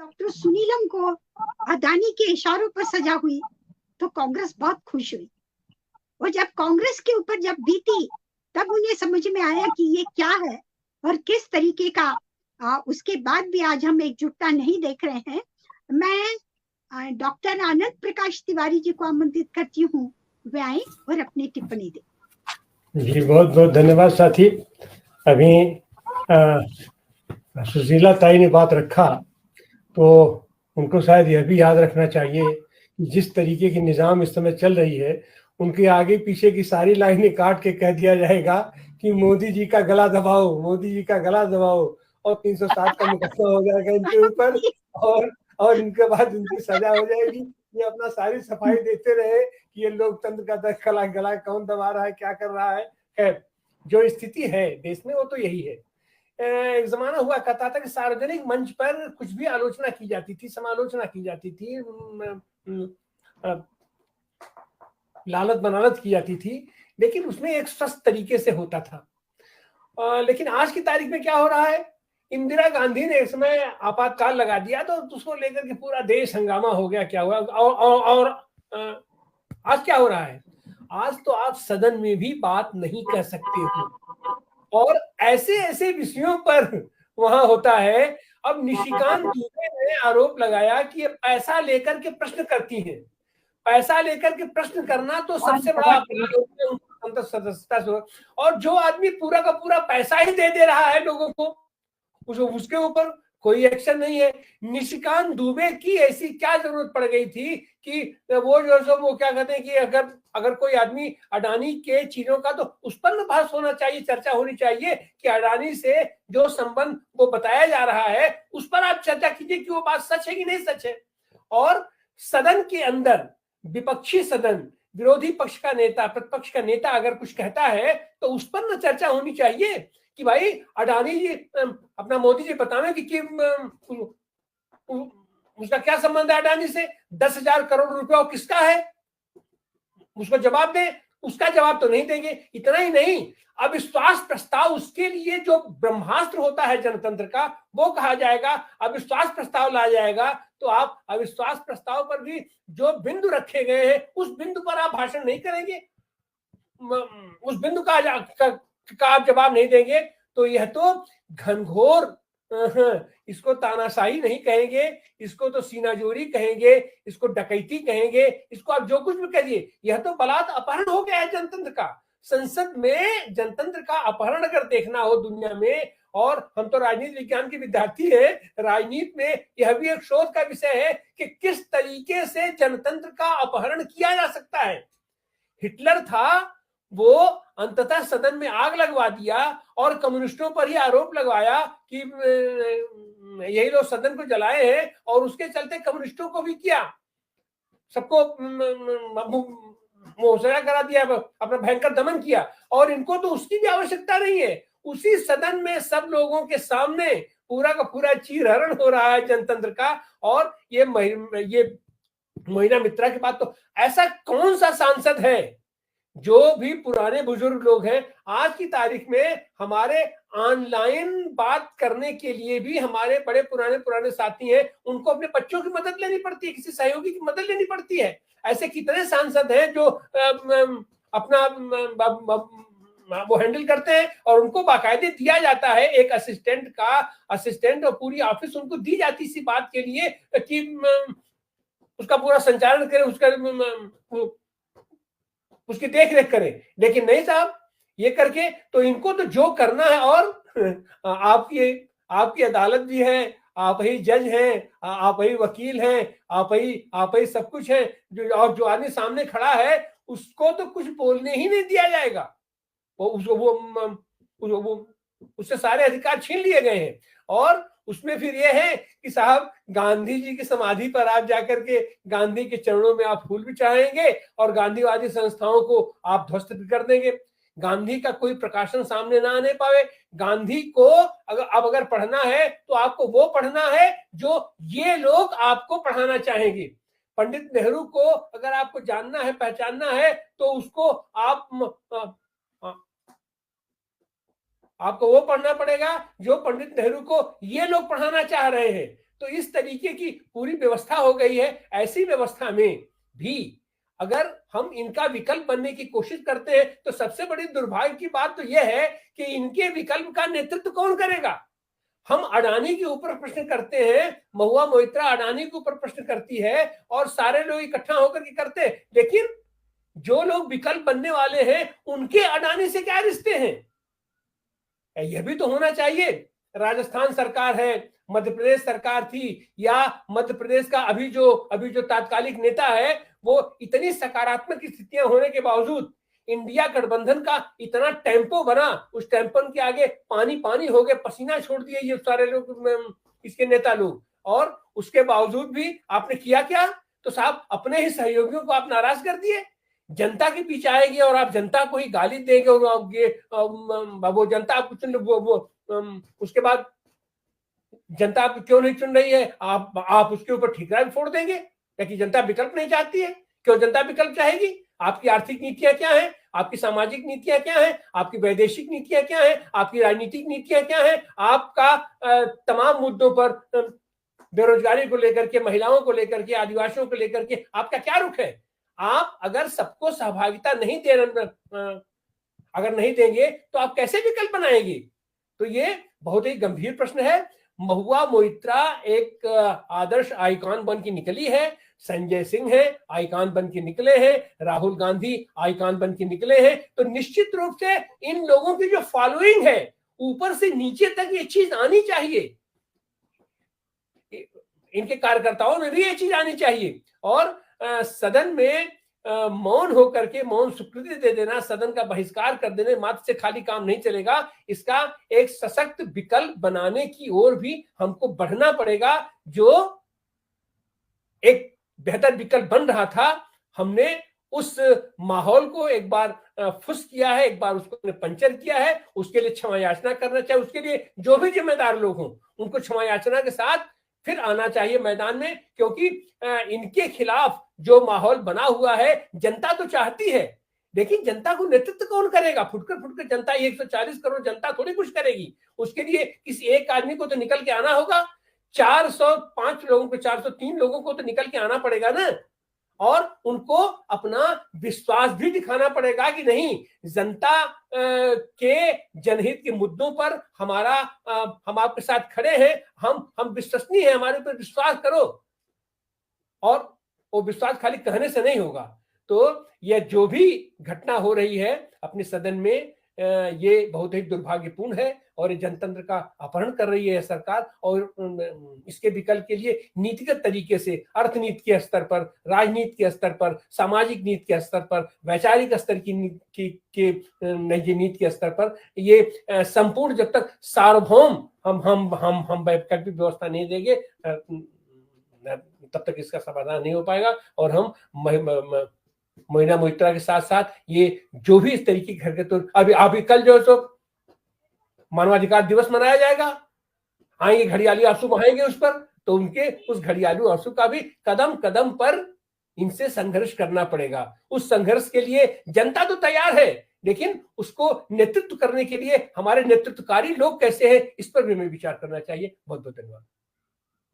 Doctor Sunilam को अदानी के इशारों पर सजा हुई तो कांग्रेस बहुत खुश हुई। और जब कांग्रेस के ऊपर जब बीती तब उन्हें समझ में आया कि ये क्या है और किस तरीके का उसके बाद भी आज हम एकजुटता नहीं देख रहे हैं। मैं डॉक्टर आनंद प्रकाश तिवारी जी को आमंत्रित करती हूँ, वे आए और अपनी टिप्पणी दें। जी बहुत बहुत धन्यवाद साथी। अभी सुशीला ताई ने बात रखा तो उनको शायद यह भी याद रखना चाहिए कि जिस तरीके की निज़ाम इस समय चल रही है, उनके आगे पीछे की सारी लाइनें काट के कह दिया जाएगा कि मोदी जी का गला दबाओ, मोदी जी का गला दबाओ, और 307 का मुकदमा हो जाएगा इनके ऊपर, और इनके बाद इनकी सजा हो जाएगी। ये अपना सारी सफाई देते रहे कि ये लोकतंत्र का गला कौन दबा रहा है, क्या कर रहा है। खैर, जो स्थिति है देश में वो तो यही है। एक जमाना हुआ करता था कि सार्वजनिक मंच पर कुछ भी आलोचना की जाती थी, समालोचना की जाती थी, लालत बनालत की जाती थी, लेकिन उसमें एक स्वस्थ तरीके से होता था। लेकिन आज की तारीख में क्या हो रहा है, इंदिरा गांधी ने इस समय आपातकाल लगा दिया तो उसको लेकर के पूरा देश हंगामा हो गया। क्या हुआ और आज क्या हो रहा है, आज तो आप सदन में भी बात नहीं कर सकते हो, और ऐसे ऐसे विषयों पर वहां होता है। अब निशिकांत दुबे ने आरोप लगाया कि ये पैसा लेकर के प्रश्न करती हैं। पैसा लेकर के प्रश्न करना तो सबसे बड़ा अपराध होता है संसद सदस्यता से। और जो आदमी पूरा का पूरा पैसा ही दे रहा है लोगों को, उसके ऊपर कोई एक्शन नहीं है। निशिकांत दुबे की ऐसी क्या जरूरत पड़ गई थी कि वो जो सो वो क्या कहते हैं कि अगर कोई आदमी अडानी के चीजों का, तो उस पर न बहस होना चाहिए, चर्चा होनी चाहिए कि अडानी से जो संबंध वो बताया जा रहा है उस पर आप चर्चा कीजिए कि वो बात सच है कि नहीं सच है। और सदन के अंदर विपक्षी सदन, विरोधी पक्ष का नेता, प्रतिपक्ष का नेता अगर कुछ कहता है तो उस पर न चर्चा होनी चाहिए कि भाई अडानी जी, अपना मोदी जी बतावे कि उसका क्या संबंध है अडानी से, 10,000 करोड़ रुपया किसका है, उसको जवाब दे। उसका जवाब तो नहीं देंगे। इतना ही नहीं, अविश्वास प्रस्ताव, उसके लिए जो ब्रह्मास्त्र होता है जनतंत्र का, वो कहा जाएगा, अविश्वास प्रस्ताव लाया जाएगा तो आप अविश्वास प्रस्ताव पर भी जो बिंदु रखे गए हैं उस बिंदु पर आप भाषण नहीं करेंगे, उस बिंदु का आप जवाब नहीं देंगे। तो यह तो घनघोर, इसको तानाशाही नहीं कहेंगे, इसको तो सीनाजोरी कहेंगे, इसको डकैती कहेंगे, इसको आप जो कुछ भी कहिए, यह तो बलात् अपहरण हो गया है जनतंत्र का। संसद में जनतंत्र का अपहरण अगर देखना हो दुनिया में, और हम तो राजनीति विज्ञान के विद्यार्थी हैं, राजनीति में यह भी एक शोध का विषय है कि किस तरीके से जनतंत्र का अपहरण किया जा सकता है। हिटलर था, वो अंततः सदन में आग लगवा दिया और कम्युनिस्टों पर ही आरोप लगवाया कि यही लोग सदन को जलाए हैं, और उसके चलते कम्युनिस्टों को भी किया, सबको मोहसरा करा दिया, अपना भयंकर दमन किया। और इनको तो उसकी भी आवश्यकता नहीं है। उसी सदन में सब लोगों के सामने पूरा का पूरा चीरहरण हो रहा है जनतंत्र का। और ये मोहिना मित्रा के बाद तो ऐसा कौन सा सांसद है, जो भी पुराने बुजुर्ग लोग हैं, आज की तारीख में हमारे ऑनलाइन बात करने के लिए भी हमारे बड़े पुराने साथी हैं, उनको अपने बच्चों की मदद लेनी पड़ती है, किसी सहयोगी की मदद लेनी पड़ती है। ऐसे कितने सांसद हैं जो अपना वो हैंडल करते हैं, और उनको बाकायदे दिया जाता है एक असिस्टेंट और पूरी ऑफिस उनको दी जाती इसी बात के लिए कि उसका पूरा संचालन करें, उसकी देख रेख करें। लेकिन नहीं साहब, ये करके तो इनको तो जो करना है, और आपकी अदालत भी है, आप ही जज हैं, आप ही वकील हैं, आप ही सब कुछ है, और जो आदमी सामने खड़ा है उसको तो कुछ बोलने ही नहीं दिया जाएगा। वो उससे सारे अधिकार छीन लिए गए हैं। और उसमें फिर ये है कि साहब, गांधी जी की समाधि पर आप जाकर के गांधी के चरणों में आप फूल भी चढ़ाएंगे, और गांधीवादी संस्थाओं को आप ध्वस्त भी कर देंगे। गांधी का कोई प्रकाशन सामने ना आने पावे। गांधी को अगर पढ़ना है तो आपको वो पढ़ना है जो ये लोग आपको पढ़ाना चाहेंगे। पंडित नेहरू को अगर आपको जानना है, पहचानना है, तो उसको आपको वो पढ़ना पड़ेगा जो पंडित नेहरू को ये लोग पढ़ाना चाह रहे हैं। तो इस तरीके की पूरी व्यवस्था हो गई है। ऐसी व्यवस्था में भी अगर हम इनका विकल्प बनने की कोशिश करते हैं तो सबसे बड़ी दुर्भाग्य की बात तो यह है कि इनके विकल्प का नेतृत्व कौन करेगा। हम अडानी के ऊपर प्रश्न करते हैं, महुआ मोइत्रा अडानी के ऊपर प्रश्न करती है और सारे लोग इकट्ठा होकर के करते हैं, लेकिन जो लोग विकल्प बनने वाले हैं उनके अडानी से क्या रिश्ते हैं, यह भी तो होना चाहिए। राजस्थान सरकार है, मध्य प्रदेश सरकार थी, या मध्य प्रदेश का अभी जो तात्कालिक नेता है, वो इतनी सकारात्मक स्थितियां होने के बावजूद इंडिया गठबंधन का इतना टेम्पो बना, उस टेम्पो के आगे पानी पानी हो गए, पसीना छोड़ दिए ये सारे लोग, इसके नेता लोग, और उसके बावजूद भी आपने किया क्या? तो साहब अपने ही सहयोगियों को आप नाराज कर दिए। जनता के पीछे आएगी और आप जनता को ही गाली देंगे और वो जनता आपको चुन, उसके बाद जनता आपको क्यों नहीं चुन रही है, आप उसके ऊपर ठिकरा भी फोड़ देंगे क्योंकि जनता विकल्प नहीं चाहती है। क्यों जनता विकल्प चाहेगी? आपकी आर्थिक नीतियां क्या है, आपकी सामाजिक नीतियां क्या है, आपकी वैदेशिक नीतियां क्या है, आपकी राजनीतिक नीतियां क्या है, आपका तमाम मुद्दों पर, बेरोजगारी को लेकर के, महिलाओं को लेकर के, आदिवासियों को लेकर के आपका क्या रुख है? आप अगर सबको सहभागिता अगर नहीं देंगे तो आप कैसे विकल्प बनाएंगे? तो ये बहुत ही गंभीर प्रश्न है। महुआ मोइत्रा एक आदर्श आइकॉन बन के निकली है, संजय सिंह है आइकॉन बन के निकले हैं, राहुल गांधी आइकॉन बन के निकले हैं, तो निश्चित रूप से इन लोगों की जो फॉलोइंग है ऊपर से नीचे तक ये चीज आनी चाहिए, इनके कार्यकर्ताओं में भी ये चीज आनी चाहिए। और सदन में मौन होकर के, मौन स्वीकृति दे देना, सदन का बहिष्कार कर देने मात्र से खाली काम नहीं चलेगा। इसका एक सशक्त विकल्प बनाने की ओर भी हमको बढ़ना पड़ेगा। जो एक बेहतर विकल्प बन रहा था, हमने उस माहौल को एक बार फुस किया है, एक बार उसको पंचर किया है। उसके लिए क्षमा याचना करना चाहिए, उसके लिए जो भी जिम्मेदार लोग हों उनको क्षमा याचना के साथ फिर आना चाहिए मैदान में, क्योंकि इनके खिलाफ जो माहौल बना हुआ है, जनता तो चाहती है, लेकिन जनता को नेतृत्व कौन करेगा? फुटकर जनता, 140 करोड़ जनता थोड़ी कुछ करेगी। उसके लिए किसी एक आदमी को तो निकल के आना होगा, 405 लोगों को, 403 लोगों को तो निकल के आना पड़ेगा ना, और उनको अपना विश्वास भी दिखाना पड़ेगा कि नहीं, जनता के जनहित के मुद्दों पर हम आपके साथ खड़े हैं, हम विश्वसनीय हैं, हमारे ऊपर विश्वास करो। और वो विश्वास खाली कहने से नहीं होगा। तो यह जो भी घटना हो रही है अपने सदन में, ये बहुत ही दुर्भाग्यपूर्ण है और ये जनतंत्र का अपहरण कर रही है सरकार। और इसके विकल्प के लिए नीतिगत तरीके से, अर्थनीति के स्तर पर, राजनीति के स्तर पर, सामाजिक नीति के स्तर पर, वैचारिक स्तर की नीति के स्तर पर, ये संपूर्ण जब तक सार्वभौम हम वैकल्पिक व्यवस्था नहीं देंगे तब तक इसका समाधान नहीं हो पाएगा। और हम महीना मोइत्रा के साथ साथ ये जो भी इस तरीके की हरकत, अभी कल जो है सो मानवाधिकार दिवस मनाया जाएगा, आएंगे घड़ियाली आंसू बहाएंगे उस पर, तो उनके उस घड़ियाली आंसू का भी कदम कदम पर इनसे संघर्ष करना पड़ेगा। उस संघर्ष के लिए जनता तो तैयार है, लेकिन उसको नेतृत्व करने के लिए हमारे नेतृत्वकारी लोग कैसे हैं, इस पर भी हमें विचार करना चाहिए। बहुत बहुत धन्यवाद।